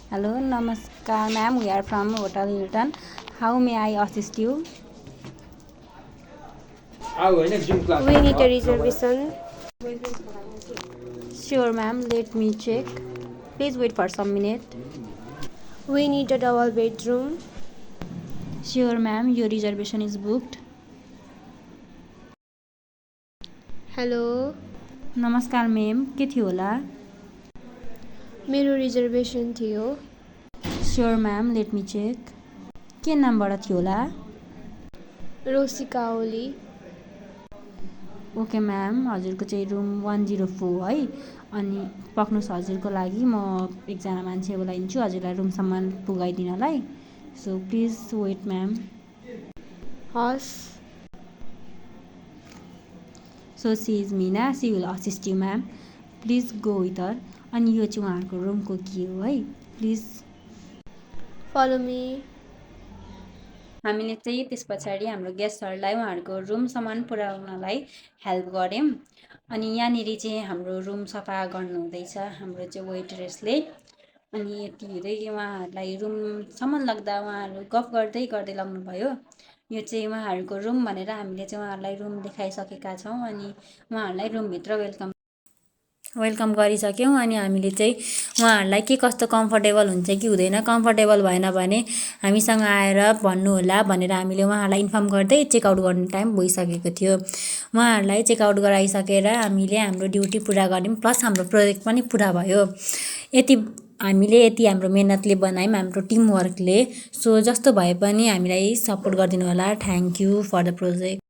Hello, Namaskar, ma'am. We are from Hotel Hilton. How may I assist you? We need a reservation. Sure, ma'am. Let me check. Please wait for some minute. We need a double bedroom. Sure, ma'am. Your reservation is booked. Hello, नमस्कार ma'am के थियो होला मेरो reservation थियो. Sure ma'am let me check के नामबाट थियो होला रोसिका ओली. ओके म्याम हजुरको चाहिँ रुम 104 है अनि पक्नुहोस् हजुरको लागि म एकजना मान्छे बोलाइदिन्छु हजुरलाई रुमसम्म पुगाइदिनलाई सो प्लिज वेट म्याम हस्. So she is Mina she will assist you ma'am please go with her अनि यो चाहिँ उहाँहरूको रुमको के हो है प्लिज फलो मी. हामीले चाहिँ त्यस पछाडि हाम्रो गेस्टहरूलाई उहाँहरूको रुमसम्म पुर्याउनलाई हेल्प गऱ्यौँ अनि यहाँनिर चाहिँ हाम्रो रुम सफा गर्नु हुँदैछ हाम्रो चाहिँ वेटरेसले अनि यति हुँदै उहाँहरूलाई रुमसम्म लाग्दा उहाँहरू गफ गर्दै गर्दै लाग्नुभयो यो चाहिँ उहाँहरूको रुम भनेर हामीले चाहिँ उहाँहरूलाई रुम देखाइसकेका छौँ अनि उहाँहरूलाई रुमभित्र वेलकम गरिसक्यौँ अनि हामीले चाहिँ उहाँहरूलाई के कस्तो कम्फर्टेबल हुन्छ कि हुँदैन कम्फर्टेबल भएन भने हामीसँग आएर भन्नुहोला भनेर हामीले उहाँहरूलाई इन्फर्म गर्दै चेकआउट गर्ने टाइम भइसकेको थियो उहाँहरूलाई चेकआउट गराइसकेर हामीले हाम्रो ड्युटी पुरा गऱ्यौँ प्लस हाम्रो प्रोजेक्ट पनि पुरा भयो हामीले यति हाम्रो मेहनतले बनायौँ हाम्रो टिमवर्कले सो जस्तो भए पनि हामीलाई सपोर्ट गरिदिनु होला thank you for the project